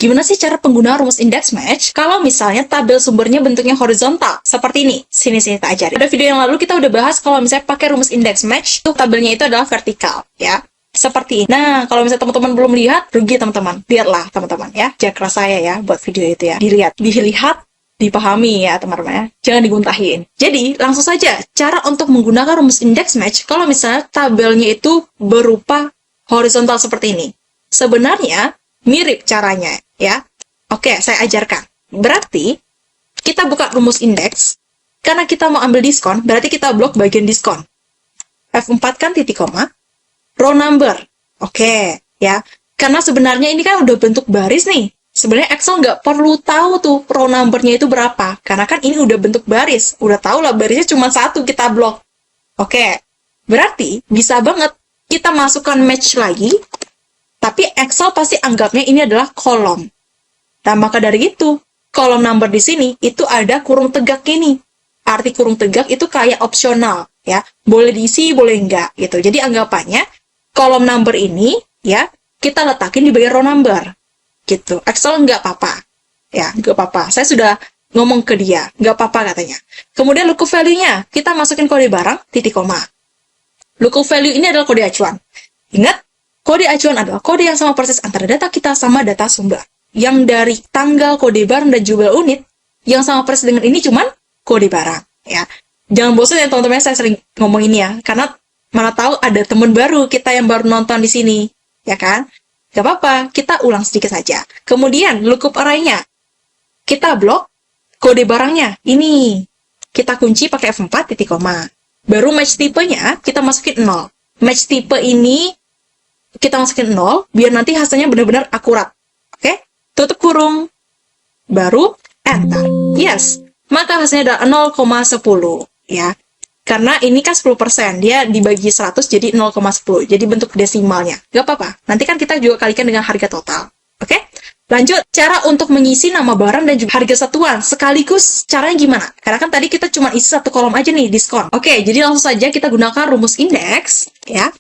gimana sih cara penggunaan rumus index match kalau misalnya tabel sumbernya bentuknya horizontal seperti ini? Sini kita ajarin. Pada video yang lalu kita udah bahas kalau misalnya pakai rumus index match, tuh tabelnya itu adalah vertikal, ya. Seperti ini. Nah, kalau misalnya teman-teman belum lihat, rugi teman-teman. Lihatlah teman-teman ya. Jangan keras saya ya buat video itu ya. Dilihat, dipahami ya teman-teman ya. Jangan diguntahin. Jadi, langsung saja cara untuk menggunakan rumus index match kalau misalnya tabelnya itu berupa horizontal seperti ini. Sebenarnya mirip caranya ya. Oke, saya ajarkan. Berarti kita buka rumus indeks. Karena kita mau ambil diskon, berarti kita blok bagian diskon. F4 kan titik koma. Row number. Oke, ya. Karena sebenarnya ini kan udah bentuk baris nih. Sebenarnya Excel nggak perlu tahu tuh row number-nya itu berapa. Karena kan ini udah bentuk baris. Udah tahu lah barisnya cuma satu kita blok. Oke, berarti bisa banget kita masukkan match lagi. Tapi Excel pasti anggapnya ini adalah kolom. Nah, maka dari itu, kolom number di sini itu ada kurung tegak ini. Arti kurung tegak itu kayak opsional, ya. Boleh diisi, boleh enggak, gitu. Jadi anggapannya, kolom number ini, ya, kita letakin di bagian row number, gitu. Excel enggak apa-apa, ya, enggak apa-apa. Saya sudah ngomong ke dia, enggak apa-apa katanya. Kemudian lookup value-nya, kita masukin kode barang, titik koma. Lookup value ini adalah kode acuan. Ingat, kode acuan adalah kode yang sama persis antara data kita sama data sumber. Yang dari tanggal, kode barang, dan jumlah unit, yang sama persis dengan ini cuman kode barang, ya. Jangan bosan ya teman-teman, saya sering ngomong ini ya, karena mana tahu ada teman baru kita yang baru nonton di sini, ya kan? Gak apa-apa, kita ulang sedikit saja. Kemudian lookup array-nya, kita blok kode barangnya, ini. Kita kunci pakai F4 titik koma. Baru match tipenya kita masukin 0. Match tipe ini kita masukin 0, biar nanti hasilnya benar-benar akurat. Oke? Tutup kurung. Baru enter. Yes. Maka hasilnya adalah 0,10, ya. Karena ini kan 10%, dia dibagi 100 jadi 0,10, jadi bentuk desimalnya. Gak apa-apa, nanti kan kita juga kalikan dengan harga total. Oke? Lanjut, cara untuk mengisi nama barang dan juga harga satuan. Sekaligus caranya gimana? Karena kan tadi kita cuma isi satu kolom aja nih, diskon. Oke, jadi langsung saja kita gunakan rumus indeks, ya.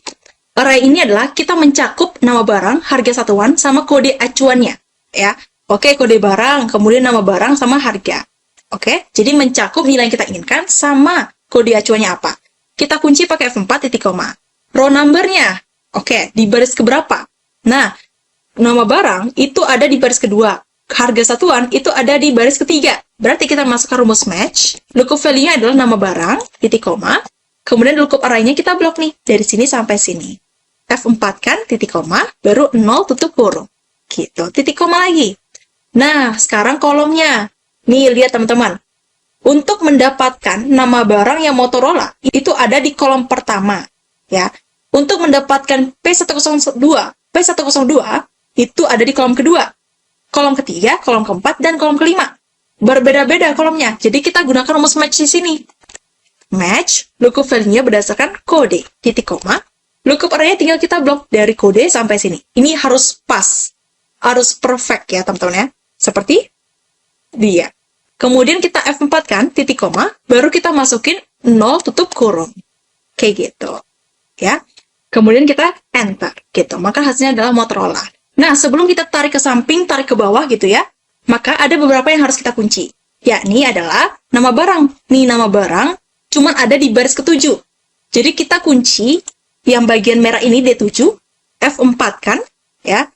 Array ini adalah kita mencakup nama barang, harga satuan, sama kode acuannya, ya. Oke, kode barang, kemudian nama barang sama harga. Oke, jadi mencakup nilai yang kita inginkan sama kode acuannya apa. Kita kunci pakai F4 titik koma. Row number-nya, oke, di baris keberapa? Nah, nama barang itu ada di baris kedua. Harga satuan itu ada di baris ketiga. Berarti kita masukkan rumus match. Lookup value-nya adalah nama barang, titik koma. Kemudian lookup array-nya kita blok nih, dari sini sampai sini. F4 kan, titik koma, baru 0 tutup kurung. Gitu, titik koma lagi. Nah, sekarang kolomnya. Nih, lihat teman-teman. Untuk mendapatkan nama barang yang Motorola, itu ada di kolom pertama. Ya. Untuk mendapatkan P102, itu ada di kolom kedua. Kolom ketiga, kolom keempat, dan kolom kelima. Berbeda-beda kolomnya. Jadi kita gunakan rumus match di sini. Match, lookup value-nya berdasarkan kode, titik koma. Lookup array-nya tinggal kita blok dari kode sampai sini. Ini harus pas. Harus perfect ya teman-teman ya. Seperti dia. Kemudian kita F4 kan, titik koma, baru kita masukin 0 tutup kurung. Kayak gitu. Ya. Kemudian kita enter. Gitu. Maka hasilnya adalah Motorola. Nah, sebelum kita tarik ke samping, tarik ke bawah gitu ya, maka ada beberapa yang harus kita kunci. Yakni adalah nama barang. Nih, nama barang cuman ada di baris ke-7. Jadi kita kunci yang bagian merah ini D7, F4 kan, ya.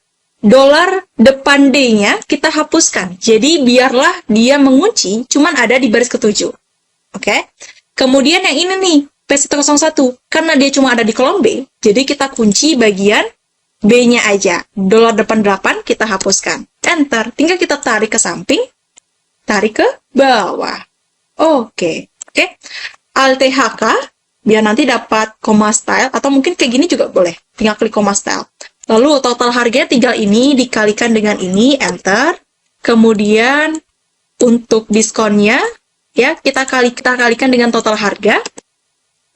Dolar depan D-nya kita hapuskan. Jadi biarlah dia mengunci cuman ada di baris ke-7. Oke? Kemudian yang ini nih, P101. Karena dia cuma ada di kolom B, jadi kita kunci bagian B-nya aja. Dolar depan 8 kita hapuskan. Enter. Tinggal kita tarik ke samping, tarik ke bawah. Oke. Oke. Alt-HK biar nanti dapat koma style atau mungkin kayak gini juga boleh. Tinggal klik koma style. Lalu total harganya tinggal ini dikalikan dengan ini, enter. Kemudian untuk diskonnya ya kita kalikan dengan total harga.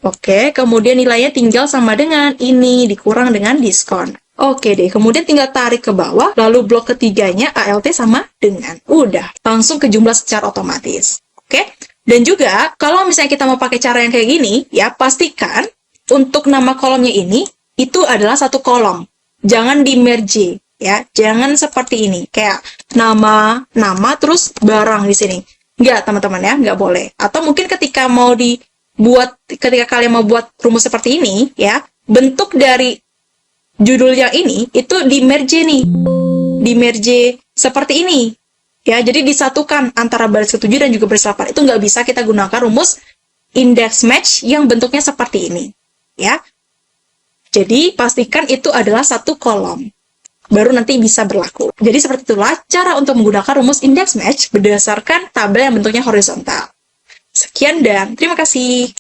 Oke, kemudian nilainya tinggal sama dengan ini dikurang dengan diskon. Oke deh, kemudian tinggal tarik ke bawah, lalu blok ketiganya ALT sama dengan udah langsung ke jumlah secara otomatis. Oke. Dan juga kalau misalnya kita mau pakai cara yang kayak gini, ya pastikan untuk nama kolomnya ini itu adalah satu kolom. Jangan di merge, ya. Jangan seperti ini. Kayak nama terus barang di sini. Nggak, teman-teman ya, nggak boleh. Atau mungkin ketika kalian mau buat rumus seperti ini, ya, bentuk dari judul yang ini itu di merge nih. Di merge seperti ini. Ya, jadi disatukan antara baris ketujuh dan juga baris 8. Itu nggak bisa kita gunakan rumus index match yang bentuknya seperti ini. Ya. Jadi, pastikan itu adalah satu kolom. Baru nanti bisa berlaku. Jadi, seperti itulah cara untuk menggunakan rumus index match berdasarkan tabel yang bentuknya horizontal. Sekian dan terima kasih.